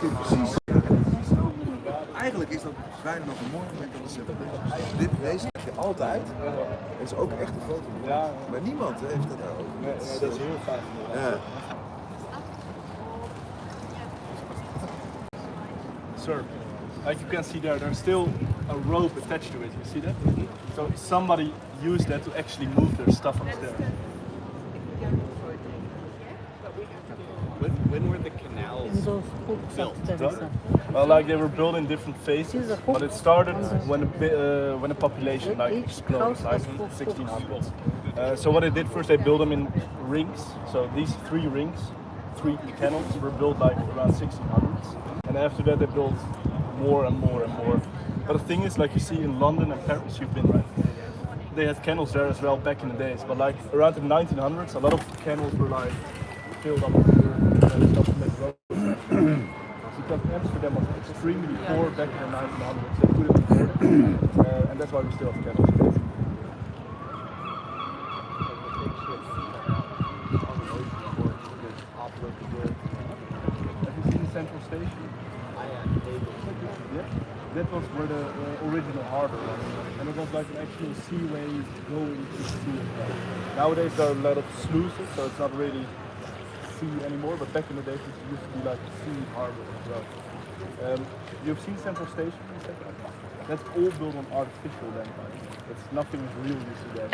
kun je precies. Eigenlijk is dat bijna nog een mooi moment om te zeggen. Deze heb je altijd. Dat is ook echt een foto. Ja. Maar niemand heeft dat daarover. Nee, dat is heel fijn. Ja. Sir, like you can see there's still a rope attached to it. You see that? So somebody used that to actually move their stuff upstairs. When were the canals built? Well, like they were built in different phases, but it started when the population like exploded, like 1600s. So what they did first, they built them in rings. So these three canals were built like around 1600s, and after that they built more and more and more. But the thing is, like you see in London and Paris, you've been right. They had canals there as well back in the days, but like around the 1900s, a lot of canals were like filled up with dirt and stuff to make roads. Because Amsterdam was extremely poor back in the 1900s, they couldn't afford it, and that's why we still have canals. Have you seen the Central Station? Yeah, that was where the original harbour was, and it was like an actual seaway going to the sea. Nowadays there are a lot of sluices, so it's not really sea anymore, but back in the days it used to be like a sea harbour as well. You've seen Central Station? That's all built on artificial land. It's nothing is real you see there.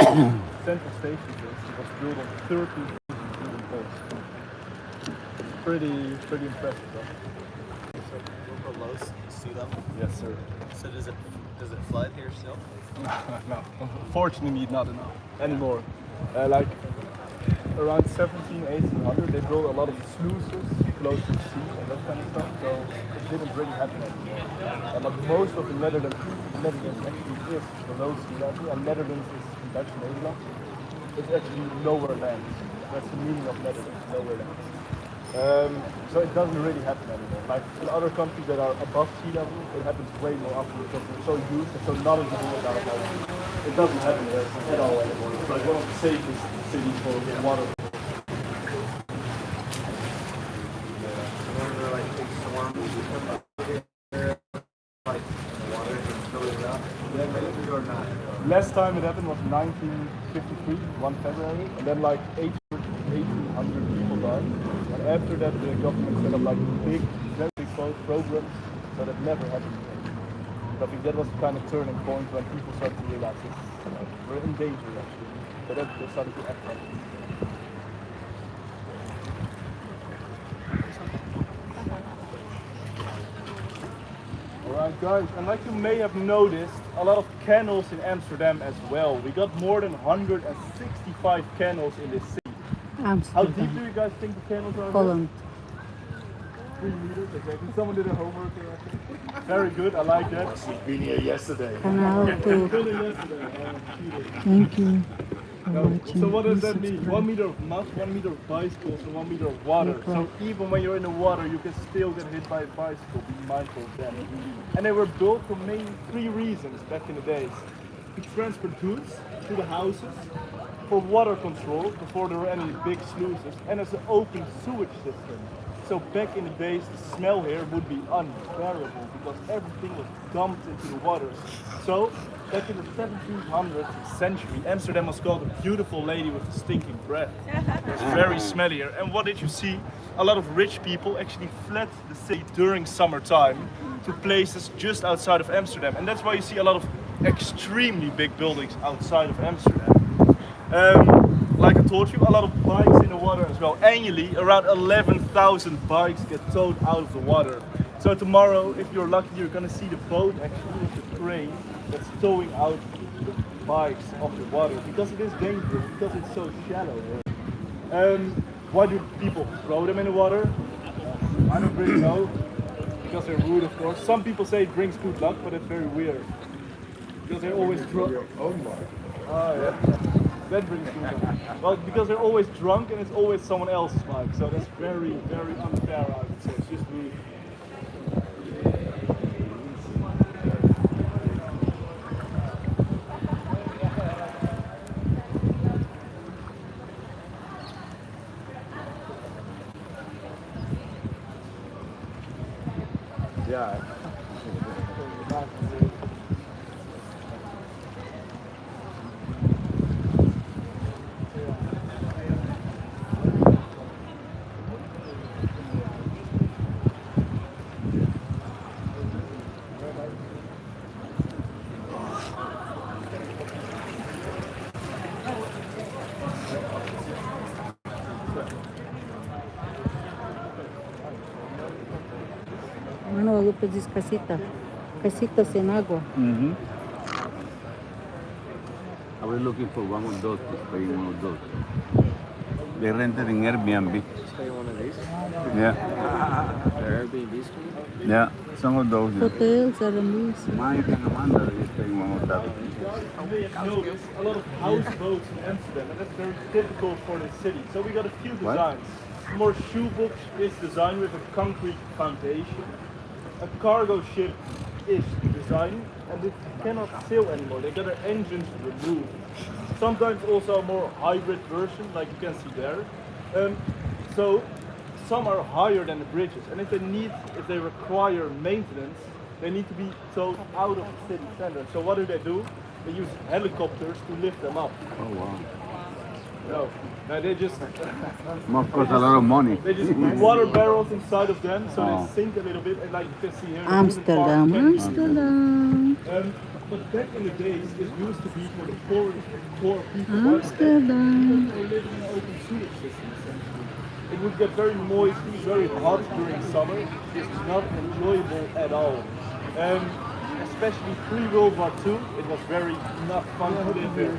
Central Station was built on 13 wooden poles. It's pretty impressive though. Below sea level? Yes, sir. So does it flood here still? No, unfortunately not enough anymore. Like around 1800, they built a lot of sluices close to the sea and that kind of stuff, so it didn't really happen anymore. But most of the Netherlands actually is below sea level, and Netherlands is in Dutch Nederland. It's actually lower land. That's the meaning of Netherlands, lower land. So it doesn't really happen anymore. Like in other countries that are above sea level, it happens way more often because we're so used and so knowledgeable about it. It doesn't happen there at all anymore. It's like one of the safest cities for water. Last time it happened was 1953, 1 February, and then like 1800 people died. And after that the government set up like big, very big programs, so that never happened again. But I think that was the kind of turning point when people started to realize we're in danger actually. So that they started to act like it. Alright guys, and like you may have noticed, a lot of canals in Amsterdam as well. We got more than 165 canals in this city. Amsterdam. How deep do you guys think the canals are? Holland. 3 meters, exactly. Someone did a homework here. Very good, I like that. We've been here yesterday. Canal too. Thank you. So what does that mean? 1 meter of mud, 1 meter of bicycles, and 1 meter of water. So even when you're in the water, you can still get hit by a bicycle. Be mindful of that. And they were built for mainly 3 reasons back in the days. To transport goods to the houses, for water control before there were any big sluices, and as an open sewage system. So back in the days, the smell here would be unbearable because everything was dumped into the waters. So back in the 1700th century, Amsterdam was called a beautiful lady with a stinking breath. It was very smelly here. And what did you see? A lot of rich people actually fled the city during summertime to places just outside of Amsterdam. And that's why you see a lot of extremely big buildings outside of Amsterdam. Like I told you, a lot of bikes in the water as well. Annually, around 11,000 bikes get towed out of the water. So tomorrow, if you're lucky, you're gonna see the boat actually with the crane that's towing out the bikes off the water because it is dangerous, because it's so shallow. Why do people throw them in the water? I don't really know, because they're rude of course. Some people say it brings good luck, but it's very weird. Because they're always drunk. Your own mark. Oh yeah. That brings good luck. Well, because they're always drunk and it's always someone else's bike. So that's very, very unfair, I would say. It's just rude. Ja. Mano, Lupe diz casita. Casitas en agua. I was looking for one of those to stay in one of those. They rented in Airbnb. Stay one of these. Yeah, Airbnbs. yeah, some of those. Yeah. Hotels, Aramis. Mike and Amanda, they stay in one of that. You may have noticed a lot of houseboats in Amsterdam, and that's very typical for the city. So we got a few designs. More Houseboat is designed with a concrete foundation. A cargo ship is designed, and it cannot sail anymore. They got their engines removed. Sometimes also a more hybrid version, like you can see there. So some are higher than the bridges, and if they require maintenance, they need to be towed out of the city center. So what do? They use helicopters to lift them up. Oh wow. No, they just Must cost a lot of money. they just put water barrels inside of them, so they sink a little bit, and like you can see here, the wooden Amsterdam, part can be Amsterdam, but back in the days, it used to be for the poor people. Amsterdam. They lived in an open sewage system, essentially. It would get very moist, very hot during summer. It's not enjoyable at all. Especially pre-World War II, it was very not fun to live here.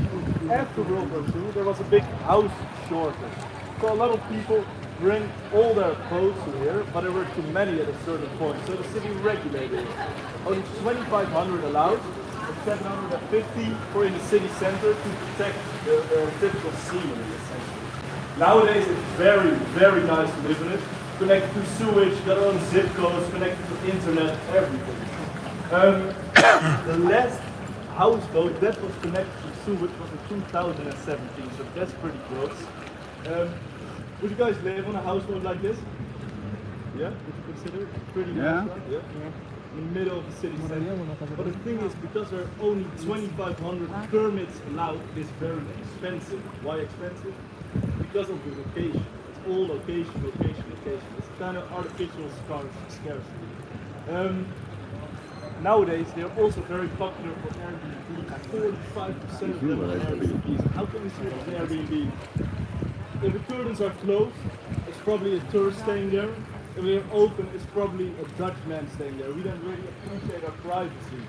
After World War II, there was a big house shortage. So a lot of people bring all their clothes to here, but there were too many at a certain point. So the city regulated it. Only 2,500 allowed, and 750 for in the city center to protect the typical scenery, essentially. Nowadays, it's very, very nice to live in it. Connected to sewage, got on zip codes, connected to internet, everything. The last houseboat that was connected to sewage was in 2017, so that's pretty close. Would you guys live on a houseboat like this? Yeah? Would you consider it pretty Yeah. nice, right? Yeah. In the middle of the city center. But the thing is, because there are only 2,500 permits allowed, it's very expensive. Why expensive? Because of the location. It's all location, location, location. It's kind of artificial scarcity. Nowadays, they're also very popular for Airbnb. 45% of them are Airbnbs. How can we see it as an Airbnb? If the curtains are closed, it's probably a tourist staying there. If they're open, it's probably a Dutchman staying there. We don't really appreciate our privacy.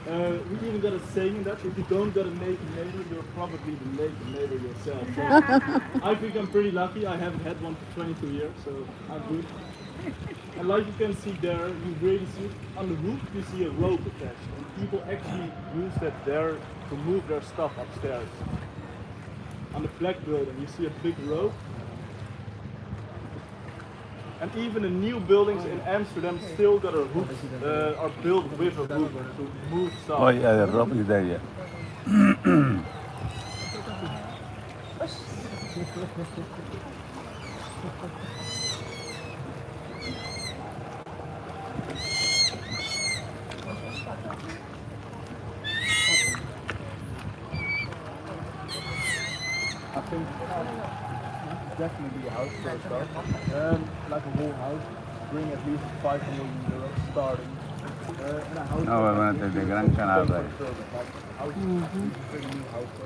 We even got a saying that if you don't got a naked neighbor, you're probably the naked neighbor yourself. So I think I'm pretty lucky. I haven't had one for 22 years, so I'm good. And like you can see there, you really see on the roof, you see a rope attached. And people actually use that there to move their stuff upstairs. On the black building, you see a big rope. And even the new buildings in Amsterdam still got a hook, are built with a hook to move stuff. Oh yeah, the rope is there, yeah. I think definitely a house for a start. Like a whole house, bring at least 5 million euros starting. And a house No, we're going to take the Grand Canal, right? Location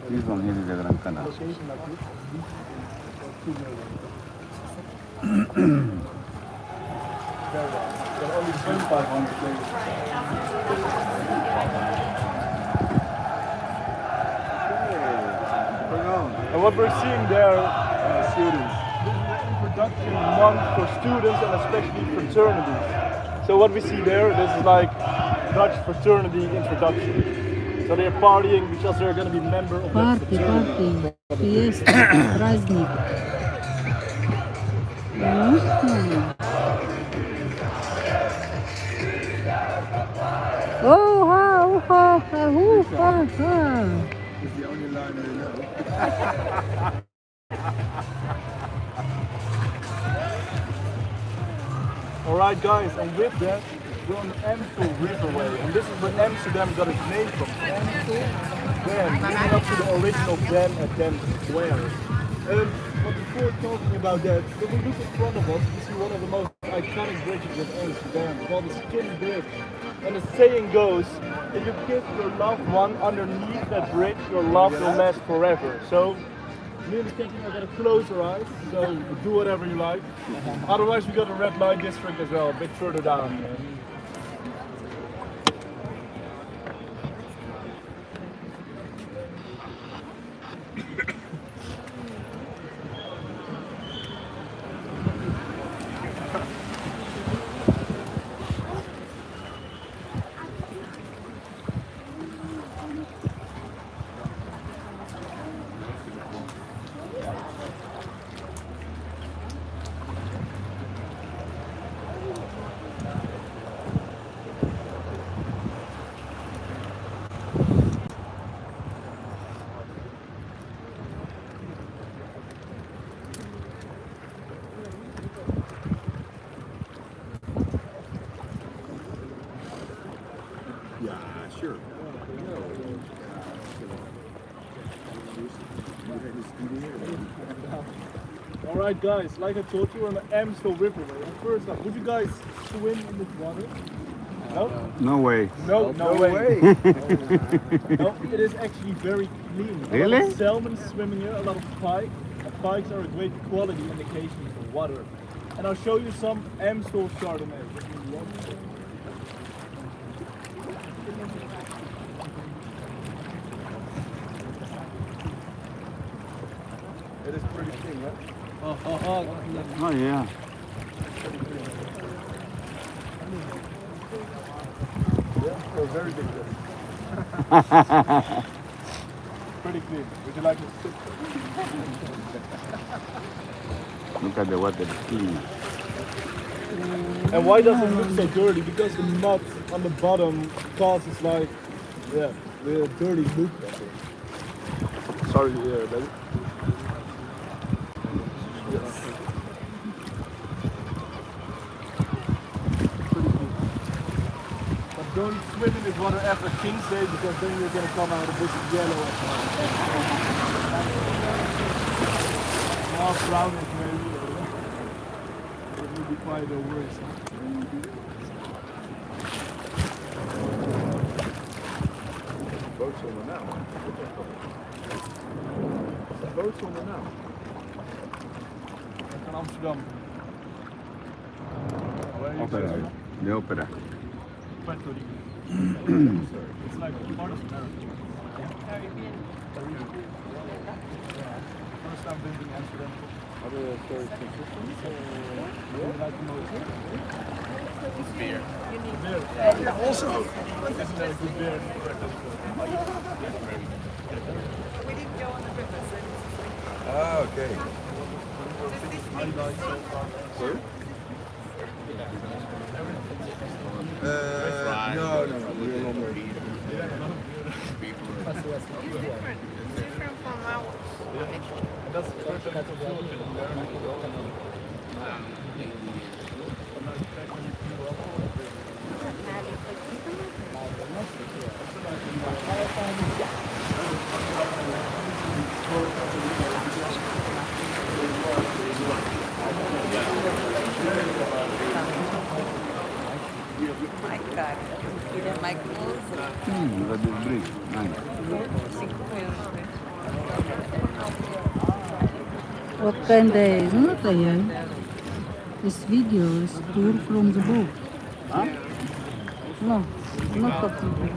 This one here is the Grand Canal. like this, at least 2 million. Very well. There are only 2,500 places. And what we're seeing there, students, this is the introduction month for students and especially fraternities. So what we see there, this is like Dutch fraternity introduction. So they're partying because they're going to be member of that Party, fraternity. party. Fiesta, праздник. Oh, ha, ha, ha, hoo, ha, ha. It's the only line we know. Alright guys, and with that, we're on the Amstel Riverway, and this is where Amsterdam got its name from. Amstel Dam, leading up to the original dam at Dam Square. But before talking about that, if we look in front of us, we see one of the most iconic bridges in Amsterdam, called the Skin Bridge. And the saying goes, if you kiss your loved one underneath that bridge, your love will last forever. So, me and the captain are gonna close our eyes, so do whatever you like. Otherwise, we got a red light district as well, a bit further down. Yeah, sure. Alright guys, like I told you, we're on the Amstel Riverway. And first up, would you guys swim in this water? No? No way. No, no way. No, it is actually very clean. A lot Really? of salmon swimming here, a lot of pike. And pikes are a great quality indication for water. And I'll show you some Amstel Chardonnay. It is pretty clean, right? Oh, yeah. Yeah, so very big fish. Pretty clean. Would you like to sip? Look at the water, it's clean. And why does it look so dirty? Because the mud on the bottom causes like, yeah, the dirty look. I think. Sorry, yeah, baby. But don't swim in this water after King's Day because then you're gonna come out a bit yellow. More brownish maybe. It will be quite the worst. Boot's onder nou. Boot's onder nou. Van Amsterdam. Opera. The opera. Puerto Rico. It's like part of America. Caribbean. First time visiting Amsterdam. Are the stories consistent? Would you like to know it? It's beer. Beer. Yeah, also. Isn't that a good beer? We didn't go on the river, so Ah, okay. I like so far. Sorry? No. We're in Lombard. different from ours. And that's the first time I've been there. My God, you didn't like clothes? Look at this bridge. Nice. What kind of, not a this video is tour from the boat. Huh? No, not a video.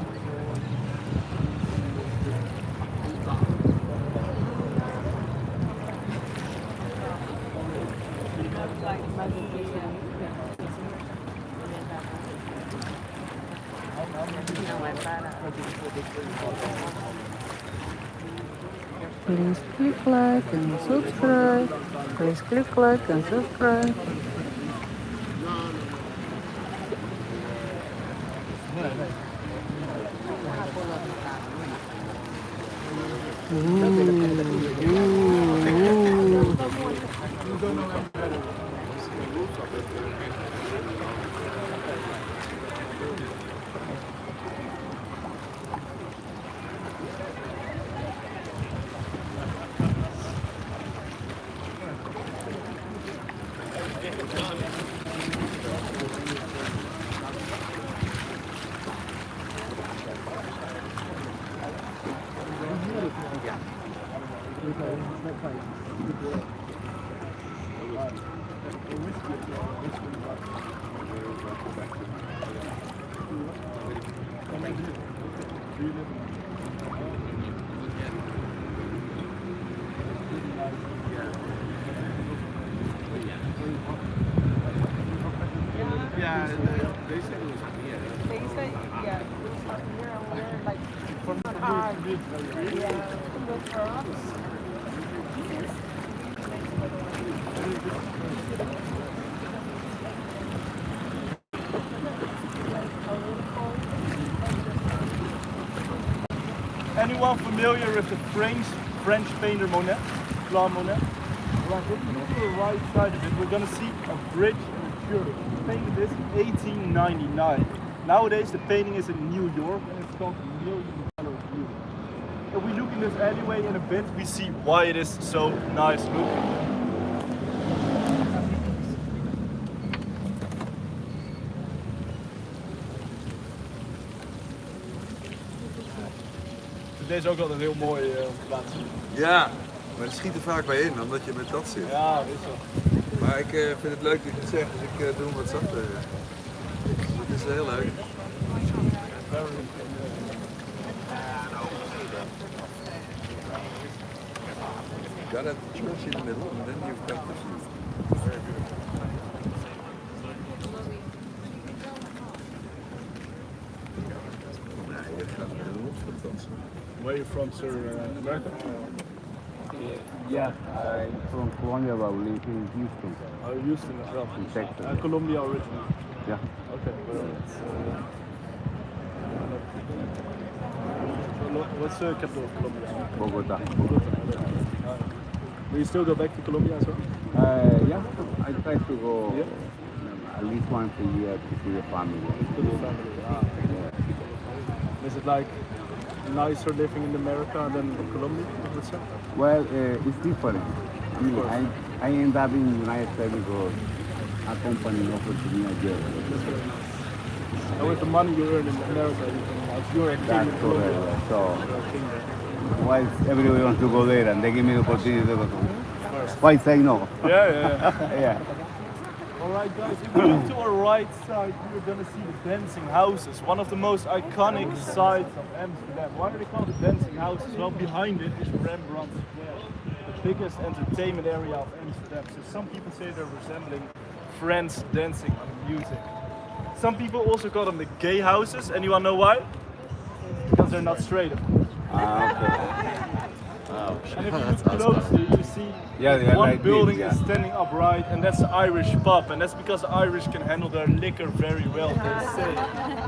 Please click like and subscribe. Please click like and subscribe. you live in? Yeah, they said it was up here. They say, yeah, it was up here and we're like, yeah, but for us, Anyone familiar with the French painter Monet? Claude Monet? Right, if you look to the right side of it, we're gonna see a bridge and a church. He painted this in 1899. Nowadays the painting is in New York and it's called Million Dollar View. If we look in this alleyway in a bit, we see why it is so nice looking. Deze is ook altijd heel mooi plaats. Ja, maar er schiet er vaak bij in, omdat je met dat zit. Ja, dat is zo. Maar ik vind het leuk dat je het zegt, dus ik doe hem wat zachter. Het is heel leuk. You gotta have the church in the middle, and then you've got the view. Very good. Where are you from, sir? America? Yeah, I'm from Colombia, but we live in Houston, Oh, Houston as well. in Texas. Colombia originally. Yeah. Okay, well, it's, what's the capital of Colombia? Bogota. Do you still go back to Colombia as well? Yeah, I try to go at least once a year to see the family. To the family. Is it like nicer living in America than in Colombia, you would say? Well, it's different. I mean, I end up in the United States because a company offered to me a job. And with the money you earn in America, you can, like, you're a king That's in Colombia. correct. So You're a king there. why everybody wants to go there and they give me the opportunity to go? Why say no? Yeah. Yeah. Alright guys, if we look to our right side, we're gonna see the dancing houses, one of the most iconic sites of Amsterdam. Why are they called the dancing houses? Well, behind it is Rembrandt Square, the biggest entertainment area of Amsterdam. So some people say they're resembling friends dancing on music. Some people also call them the gay houses. Anyone know why? Because they're not straight, of course. And if you look closely, you see one like building this, is standing upright, and that's the Irish pub, and that's because the Irish can handle their liquor very well, they say.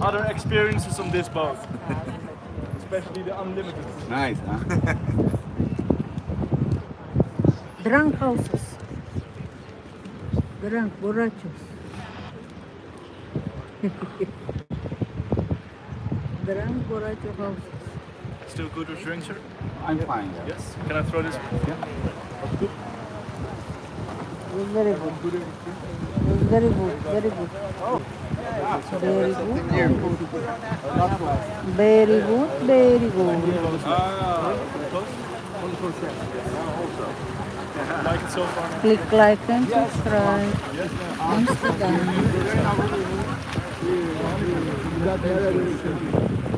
Other experiences on this boat, especially the unlimited. Nice, huh? Drunk houses. Drunk, borrachos. Drunk, borracho houses. Still good with drinks, sir? I'm fine. Yeah. Yes. Can I throw this? Yeah. That's good. It was very good. It was very good, very good. Oh. Very good. Very good, very good. Like it so far? Click like and subscribe. Amsterdam.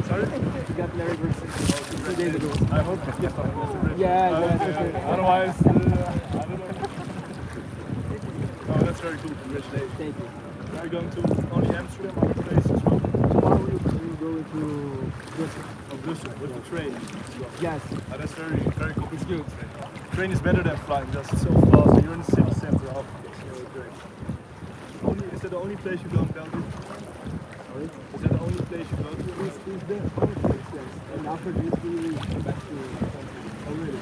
Sorry? You got married 2 days ago. I hope it's different. Yeah. Otherwise, I don't know. Oh, that's very cool. Congratulations. Thank you. Are you going to only Amsterdam or other places as well? Tomorrow we go to Brussels. Oh, Brussels, with the train as well. Yes. Oh, that's very, very cool. It's good. Train is better than flying because it's so fast. You're in the city center of the great. Is that the only place you go in Belgium? Sorry? Is that the only place you go to? This is the only place, yes. And after this we will come back to the country. Oh, really?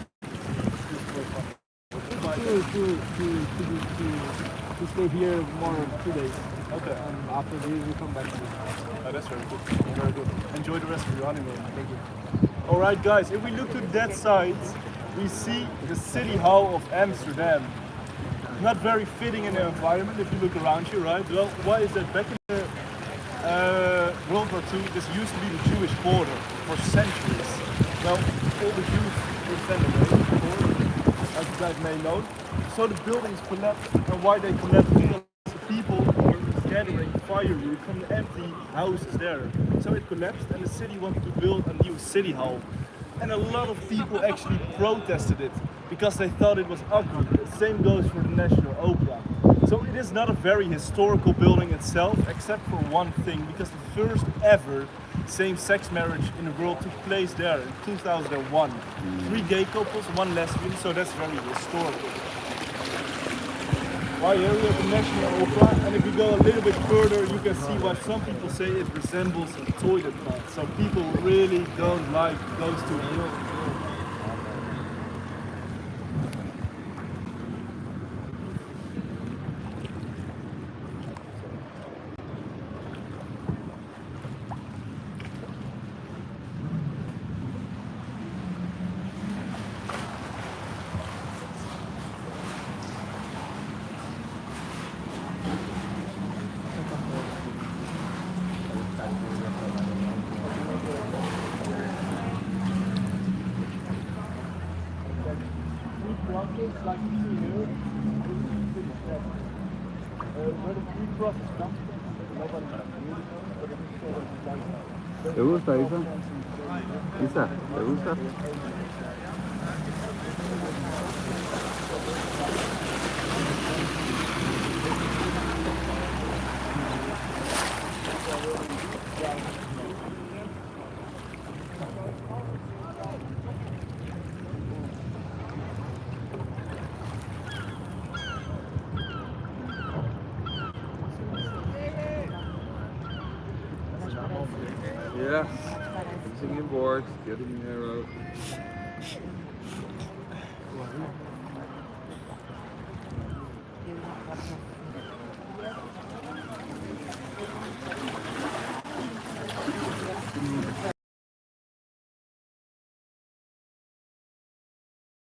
To stay here more 2 days. Okay. And after this we come back to Oh, that's very good. Very good. Enjoy the rest of your honeymoon. Thank you. Alright guys, if we look to that side, we see the City Hall of Amsterdam. Not very fitting in the environment if you look around you, right? Well, why is that? Back in the World War II, this used to be the Jewish border for centuries. Well, all the Jews were sent away, of course, as you guys may know. So the buildings collapsed, and why they collapsed? Because the people were gathering firewood from the empty houses there. So it collapsed and the city wanted to build a new city hall. And a lot of people actually protested it because they thought it was ugly. The same goes for the National Opera. So it is not a very historical building itself, except for one thing, because the first ever same-sex marriage in the world took place there in 2001. 3 gay couples, 1 lesbian, so that's very historical. Right here we have the National Opera, and if you go a little bit further, you can see why some people say it resembles a toilet pot. So people really don't like those two buildings. Like you see here, where the 3 crosses come from, nobody really knows, but it's sort of like ¿Te gusta, Isa? Isa, ¿te gusta? Yeah. Using your board, getting your Yung